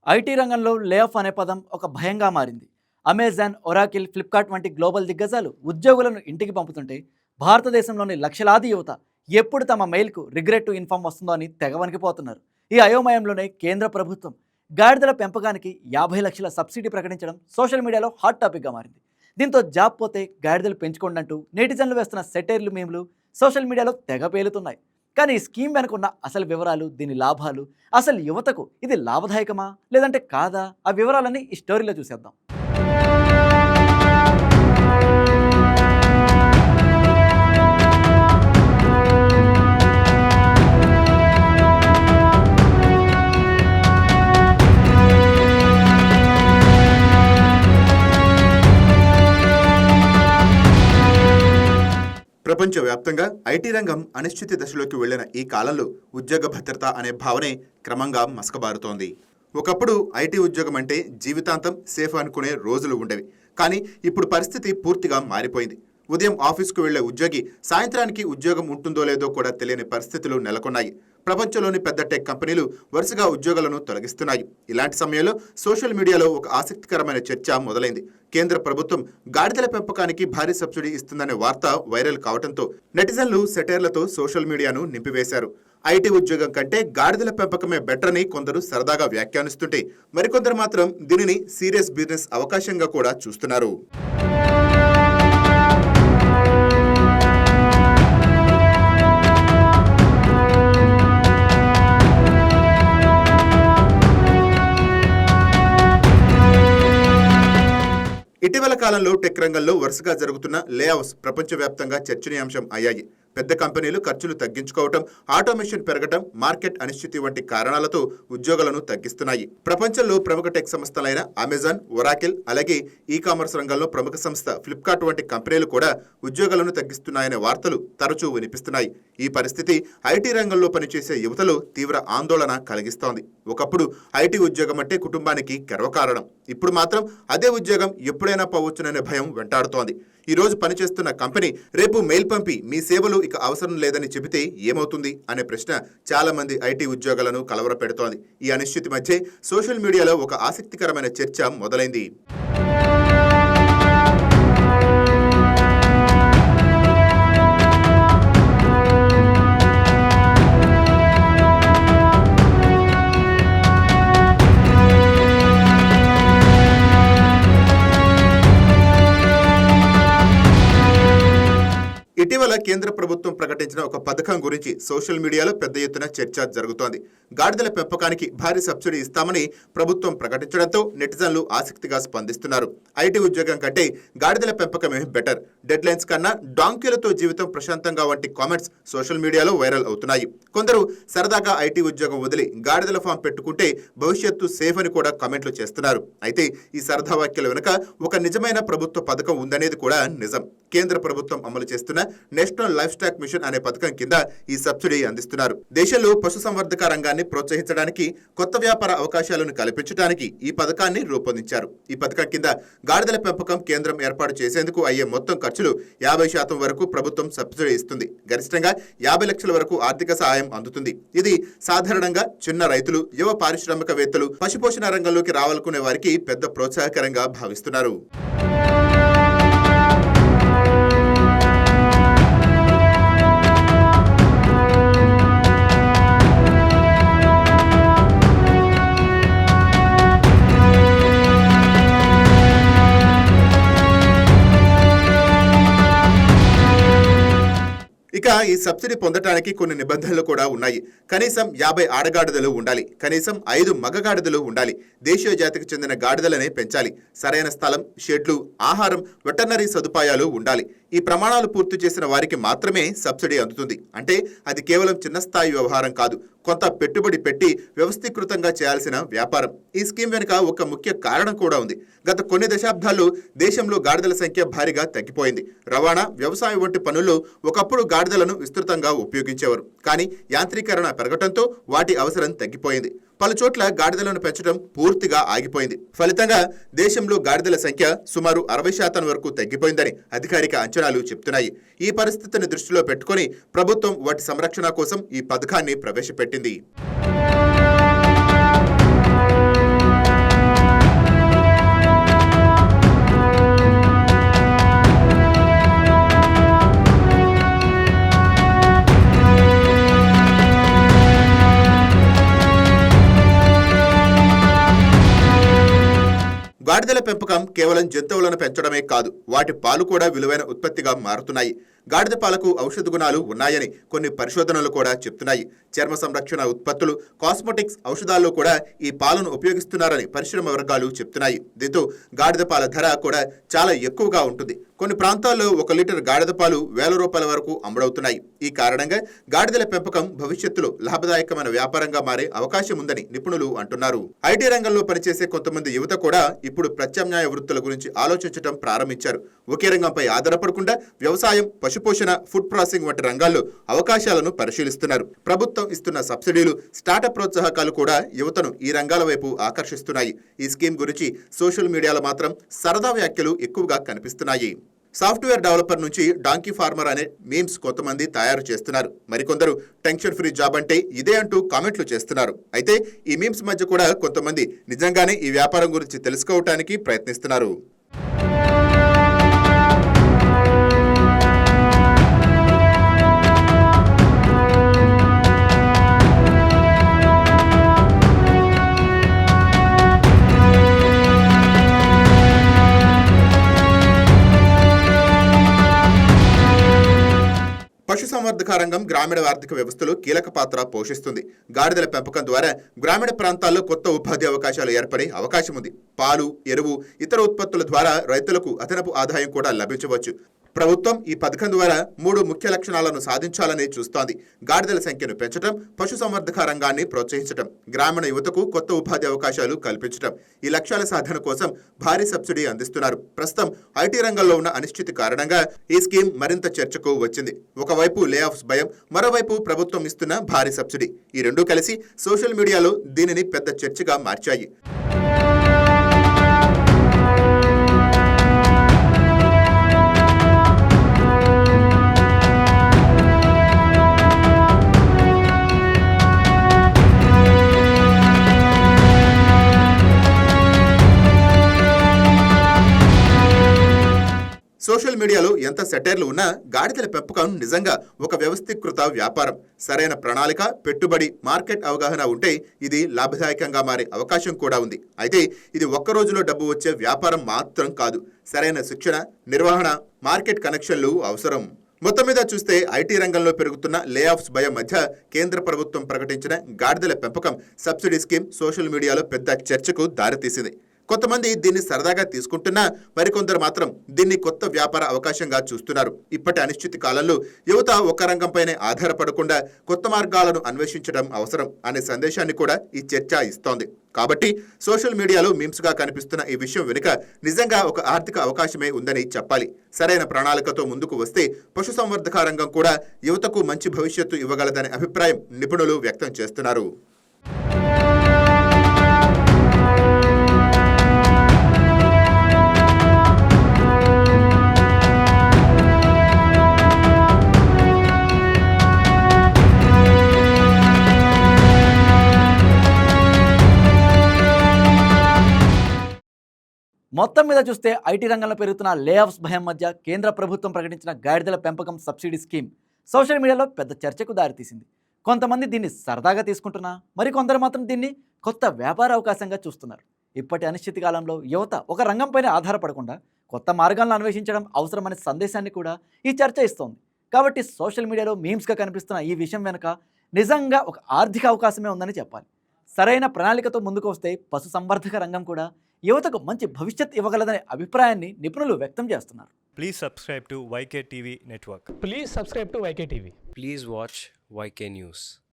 IT రంగంలో lay off అనే పదం ఒక భయంగా మారింది. అమెజాన్, ఒరాకిల్, ఫ్లిప్కార్ట్ వంటి గ్లోబల్ దిగ్గజాలు ఉద్యోగులను ఇంటికి పంపుతుంటే భారతదేశంలోని లక్షలాది యువత ఎప్పుడు తమ మెయిల్కు రిగ్రెట్ టు ఇన్ఫార్మ్ వస్తుందో అని తెగ వణికిపోతున్నారు. ఈ అయోమయంలోనే కేంద్ర ప్రభుత్వం గాడిదల పెంపకానికి 50 లక్షల సబ్సిడీ ప్రకటించడం సోషల్ మీడియాలో హాట్ టాపిక్గా మారింది. దీంతో జాబ్ పోతే గాడిదలు పెంచుకోండి అంటూ నెటిజన్లు వేస్తున్న సెటైర్లు, మీమ్లు సోషల్ మీడియాలో తెగ పేలుతున్నాయి. కానీ ఈ స్కీమ్ వెనుకున్న అసలు వివరాలు, దీని లాభాలు, అసలు యువతకు ఇది లాభదాయకమా లేదంటే కాదా, ఆ వివరాలన్నీ ఈ స్టోరీలో చూసేద్దాం. ప్రపంచవ్యాప్తంగా ఐటీ రంగం అనిశ్చిత దశలోకి వెళ్లిన ఈ కాలంలో ఉద్యోగ భద్రత అనే భావనే క్రమంగా మసకబారుతోంది. ఒకప్పుడు ఐటీ ఉద్యోగం అంటే జీవితాంతం సేఫ్ అనుకునే రోజులు ఉండేవి. కానీ ఇప్పుడు పరిస్థితి పూర్తిగా మారిపోయింది. ఉదయం ఆఫీస్కు వెళ్లే ఉద్యోగి సాయంత్రానికి ఉద్యోగం ఉంటుందో లేదో కూడా తెలియని పరిస్థితులు నెలకొన్నాయి. ప్రపంచంలోని పెద్ద టెక్ కంపెనీలు వరుసగా ఉద్యోగాలను తొలగిస్తున్నాయి. ఇలాంటి సమయంలో సోషల్ మీడియాలో ఒక ఆసక్తికరమైన చర్చ మొదలైంది. కేంద్ర ప్రభుత్వం గాడిదల పెంపకానికి భారీ సబ్సిడీ ఇస్తుందనే వార్త వైరల్ కావడంతో నెటిజన్లు సెటైర్లతో సోషల్ మీడియాను నింపివేశారు. ఐటీ ఉద్యోగం కంటే గాడిదల పెంపకమే బెటర్ అని కొందరు సరదాగా వ్యాఖ్యానిస్తుంటే మరికొందరు మాత్రం దీనిని సీరియస్ బిజినెస్ అవకాశంగా కూడా చూస్తున్నారు. ఇటీవల కాలంలో టెక్ రంగంలో వరుసగా జరుగుతున్న లేఆఫ్స్ ప్రపంచవ్యాప్తంగా చర్చనీయాంశం అయ్యాయి. పెద్ద కంపెనీలు ఖర్చులు తగ్గించుకోవటం, ఆటోమేషన్ పెరగటం, మార్కెట్ అనిశ్చితి వంటి కారణాలతో ఉద్యోగాలను తగ్గిస్తున్నాయి. ప్రపంచంలో ప్రముఖ టెక్ సంస్థలైన అమెజాన్, ఒరాకిల్, అలాగే ఈ కామర్స్ రంగంలో ప్రముఖ సంస్థ ఫ్లిప్కార్ట్ వంటి కంపెనీలు కూడా ఉద్యోగాలను తగ్గిస్తున్నాయనే వార్తలు తరచూ వినిపిస్తున్నాయి. ఈ పరిస్థితి ఐటీ రంగంలో పనిచేసే యువతలో తీవ్ర ఆందోళన కలిగిస్తోంది. ఒకప్పుడు ఐటీ ఉద్యోగం అంటే కుటుంబానికి గర్వకారణం. ఇప్పుడు మాత్రం అదే ఉద్యోగం ఎప్పుడైనా పోవచ్చుననే భయం వెంటాడుతోంది. ఈ రోజు పనిచేస్తున్న కంపెనీ రేపు మెయిల్ పంపి మీ సేవలు ఇక అవసరం లేదని చెబితే ఏమవుతుంది అనే ప్రశ్న చాలా మంది ఐటీ ఉద్యోగులను కలవరపెడుతోంది. ఈ అనిశ్చితి మధ్య సోషల్ మీడియాలో ఒక ఆసక్తికరమైన చర్చ మొదలైంది. ఇటీవల కేంద్ర ప్రభుత్వం ప్రకటించిన ఒక పథకం గురించి సోషల్ మీడియాలో పెద్ద ఎత్తున చర్చ జరుగుతోంది. గాడిదల పెంపకానికి భారీ సబ్సిడీ ఇస్తామని ప్రభుత్వం ప్రకటించడంతో నెటిజన్లు ఆసక్తిగా స్పందిస్తున్నారు. ఐటీ ఉద్యోగం కంటే గాడిదల పెంపకమే బెటర్, డెడ్ లైన్స్ కన్నా డాంకీలతో జీవితం ప్రశాంతంగా వంటి కామెంట్స్ సోషల్ మీడియాలో వైరల్ అవుతున్నాయి. కొందరు సరదాగా ఐటీ ఉద్యోగం వదిలి గాడిదల ఫామ్ పెట్టుకుంటే భవిష్యత్తు సేఫ్ అని కూడా కామెంట్లు చేస్తున్నారు. అయితే ఈ సరదా వ్యాఖ్యల వెనుక ఒక నిజమైన ప్రభుత్వ పథకం ఉందనేది కూడా నిజం. కేంద్ర ప్రభుత్వం అమలు చేస్తున్న నేషనల్ లైఫ్ స్టాక్ మిషన్ అనే పథకం కింద ఈ సబ్సిడీ అందిస్తున్నారు. దేశంలో పశుసంవర్ధక రంగాన్ని ప్రోత్సహించడానికి, కొత్త వ్యాపార అవకాశాలను కల్పించడానికి ఈ పథకాన్ని రూపొందించారు. ఈ పథకం కింద గాడిదల పెంపకం కేంద్రం ఏర్పాటు చేసేందుకు అయ్యే మొత్తం ఖర్చులు 50% వరకు ప్రభుత్వం సబ్సిడీ ఇస్తుంది. గరిష్టంగా 50 లక్షల వరకు ఆర్థిక సహాయం అందుతుంది. ఇది సాధారణంగా చిన్న రైతులు, యువ పారిశ్రామికవేత్తలు, పశుపోషణ రంగంలోకి రావాలనుకునే వారికి పెద్ద ప్రోత్సాహకరంగా భావిస్తున్నారు. ఇక ఈ సబ్సిడీ పొందడానికి కొన్ని నిబంధనలు కూడా ఉన్నాయి. కనీసం 50 ఆడగాడిదలు ఉండాలి, కనీసం 5 మగగాడిదలు ఉండాలి, దేశీయ జాతికి చెందిన గాడిదలనే పెంచాలి, సరైన స్థలం, షెడ్లు, ఆహారం, వెటర్నరీ సదుపాయాలు ఉండాలి. ఈ ప్రమాణాలు పూర్తి చేసిన వారికి మాత్రమే సబ్సిడీ అందుతుంది. అంటే అది కేవలం చిన్న స్థాయి వ్యవహారం కాదు, కొంత పెట్టుబడి పెట్టి వ్యవస్థీకృతంగా చేయాల్సిన వ్యాపారం. ఈ స్కీమ్ వెనుక ఒక ముఖ్య కారణం కూడా ఉంది. గత కొన్ని దశాబ్దాల్లో దేశంలో గాడిదల సంఖ్య భారీగా తగ్గిపోయింది. రవాణా, వ్యవసాయం వంటి పనుల్లో ఒకప్పుడు గాడిదలను విస్తృతంగా ఉపయోగించేవారు. కానీ యాంత్రీకరణ పెరగడంతో వాటి అవసరం తగ్గిపోయింది. పలుచోట్ల గాడిదలను పెంచడం పూర్తిగా ఆగిపోయింది. ఫలితంగా దేశంలో గాడిదల సంఖ్య సుమారు 60% వరకు తగ్గిపోయిందని అధికారిక అంచనాలు చెప్తున్నాయి. ఈ పరిస్థితిని దృష్టిలో పెట్టుకుని ప్రభుత్వం వాటి సంరక్షణ కోసం ఈ పథకాన్ని ప్రవేశపెట్టింది. గాడిదల పెంపకం కేవలం జంతువులను పెంచడమే కాదు, వాటి పాలు కూడా విలువైన ఉత్పత్తిగా మారుతున్నాయి. గాడిద పాలకు ఔషధ గుణాలు ఉన్నాయని కొన్ని పరిశోధనలు కూడా చెప్తున్నాయి. చర్మ సంరక్షణ ఉత్పత్తులు, కాస్మెటిక్స్, ఔషధాల్లో కూడా ఈ పాలను ఉపయోగిస్తున్నారని పరిశ్రమ వర్గాలు చెప్తున్నాయి. దీంతో గాడిద పాల ధర కూడా చాలా ఎక్కువగా ఉంటుంది. కొన్ని ప్రాంతాల్లో 1 లీటర్ గాడిద పాలు ₹1000 వరకు అమ్ముడవుతున్నాయి. ఈ కారణంగా గాడిదల పెంపకం భవిష్యత్తులో లాభదాయకమైన వ్యాపారంగా మారే అవకాశం ఉందని నిపుణులు అంటున్నారు. ఐటీ రంగంలో పనిచేసే కొంతమంది యువత కూడా ఇప్పుడు ప్రత్యామ్నాయ వృత్తుల గురించి ఆలోచించడం ప్రారంభించారు. ఒకే రంగంపై ఆధారపడకుండా వ్యవసాయం, పశుపోషణ, ఫుడ్ ప్రాసెసింగ్ వంటి రంగాల్లో అవకాశాలను పరిశీలిస్తున్నారు. ప్రభుత్వం ఇస్తున్న సబ్సిడీలు, స్టార్టప్ ప్రోత్సాహకాలు కూడా యువతను ఈ రంగాల వైపు ఆకర్షిస్తున్నాయి. ఈ స్కీమ్ గురించి సోషల్ మీడియాలో మాత్రం సరదా వ్యాఖ్యలు ఎక్కువగా కనిపిస్తున్నాయి. సాఫ్ట్వేర్ డెవలపర్ నుంచి డాంకీ ఫార్మర్ అనే మీమ్స్ కొంతమంది తయారు చేస్తున్నారు. మరికొందరు టెన్షన్ ఫ్రీ జాబ్ అంటే ఇదే అంటూ కామెంట్లు చేస్తున్నారు. అయితే ఈ మీమ్స్ మధ్య కూడా కొంతమంది నిజంగానే ఈ వ్యాపారం గురించి తెలుసుకోవటానికి ప్రయత్నిస్తున్నారు. పశుసంవర్ధక రంగం గ్రామీణ ఆర్థిక వ్యవస్థలో కీలక పాత్ర పోషిస్తుంది. గాడిదల పెంపకం ద్వారా గ్రామీణ ప్రాంతాల్లో కొత్త ఉపాధి అవకాశాలు ఏర్పడే అవకాశం ఉంది. పాలు, ఎరువు, ఇతర ఉత్పత్తుల ద్వారా రైతులకు అదనపు ఆదాయం కూడా లభించవచ్చు. ప్రభుత్వం ఈ పథకం ద్వారా 3 ముఖ్య లక్షణాలను సాధించాలని చూస్తోంది. గాడిదల సంఖ్యను పెంచడం, పశుసంవర్ధక రంగాన్ని ప్రోత్సహించడం, గ్రామీణ యువతకు కొత్త ఉపాధి అవకాశాలు కల్పించడం. ఈ లక్ష్యాల సాధన కోసం భారీ సబ్సిడీ అందిస్తున్నారు. ప్రస్తుతం ఐటీ రంగంలో ఉన్న అనిశ్చితి కారణంగా ఈ స్కీమ్ మరింత చర్చకు వచ్చింది. ఒకవైపు లే ఆఫ్స్ భయం, మరోవైపు ప్రభుత్వం ఇస్తున్న భారీ సబ్సిడీ. ఈ రెండూ కలిసి సోషల్ మీడియాలో దీనిని పెద్ద చర్చగా మార్చాయి. సోషల్ మీడియాలో ఎంత సెటైర్లు ఉన్నా గాడిదల పెంపకం నిజంగా ఒక వ్యవస్థీకృత వ్యాపారం. సరైన ప్రణాళిక, పెట్టుబడి, మార్కెట్ అవగాహన ఉంటే ఇది లాభదాయకంగా మారే అవకాశం కూడా ఉంది. అయితే ఇది ఒక్క రోజులో డబ్బు వచ్చే వ్యాపారం మాత్రం కాదు. సరైన శిక్షణ, నిర్వహణ, మార్కెట్ కనెక్షన్లు అవసరం. మొత్తం మీద చూస్తే ఐటీ రంగంలో పెరుగుతున్న లే ఆఫ్స్ భయం మధ్య కేంద్ర ప్రభుత్వం ప్రకటించిన గాడిదల పెంపకం సబ్సిడీ స్కీమ్ సోషల్ మీడియాలో పెద్ద చర్చకు దారితీసింది. కొంతమంది దీన్ని సరదాగా తీసుకుంటున్నా మరికొందరు మాత్రం దీన్ని కొత్త వ్యాపార అవకాశంగా చూస్తున్నారు. ఇప్పటి అనిశ్చిత కాలంలో యువత ఒక రంగంపైనే ఆధారపడకుండా కొత్త మార్గాలను అన్వేషించడం అవసరం అనే సందేశాన్ని కూడా ఈ చర్చ ఇస్తోంది. కాబట్టి సోషల్ మీడియాలో మీమ్స్గా కనిపిస్తున్న ఈ విషయం వెనుక నిజంగా ఒక ఆర్థిక అవకాశమే ఉందని చెప్పాలి. సరైన ప్రణాళికతో ముందుకు వస్తే పశుసంవర్ధక రంగం కూడా యువతకు మంచి భవిష్యత్తు ఇవ్వగలదనే అభిప్రాయం నిపుణులు వ్యక్తం చేస్తున్నారు. మొత్తం మీద చూస్తే ఐటీ రంగంలో పెరుగుతున్న లే ఆఫ్స్ భయం మధ్య కేంద్ర ప్రభుత్వం ప్రకటించిన గాడిదల పెంపకం సబ్సిడీ స్కీమ్ సోషల్ మీడియాలో పెద్ద చర్చకు దారితీసింది. కొంతమంది దీన్ని సరదాగా తీసుకుంటున్నా మరికొందరు మాత్రం దీన్ని కొత్త వ్యాపార అవకాశంగా చూస్తున్నారు. ఇప్పటి అనిశ్చితి కాలంలో యువత ఒక రంగంపైనే ఆధారపడకుండా కొత్త మార్గాలను అన్వేషించడం అవసరమనే సందేశాన్ని కూడా ఈ చర్చ ఇస్తోంది. కాబట్టి సోషల్ మీడియాలో మీమ్స్గా కనిపిస్తున్న ఈ విషయం వెనుక నిజంగా ఒక ఆర్థిక అవకాశమే ఉందని చెప్పాలి. సరైన ప్రణాళికతో ముందుకు వస్తే పశు సంవర్ధక రంగం కూడా యువతకు మంచి భవిష్యత్ ఇవ్వగలదనే అభిప్రాయాన్ని నిపుణులు వ్యక్తం చేస్తున్నారు. Please subscribe to YK TV Network. Please subscribe to YK TV. Please watch YK News.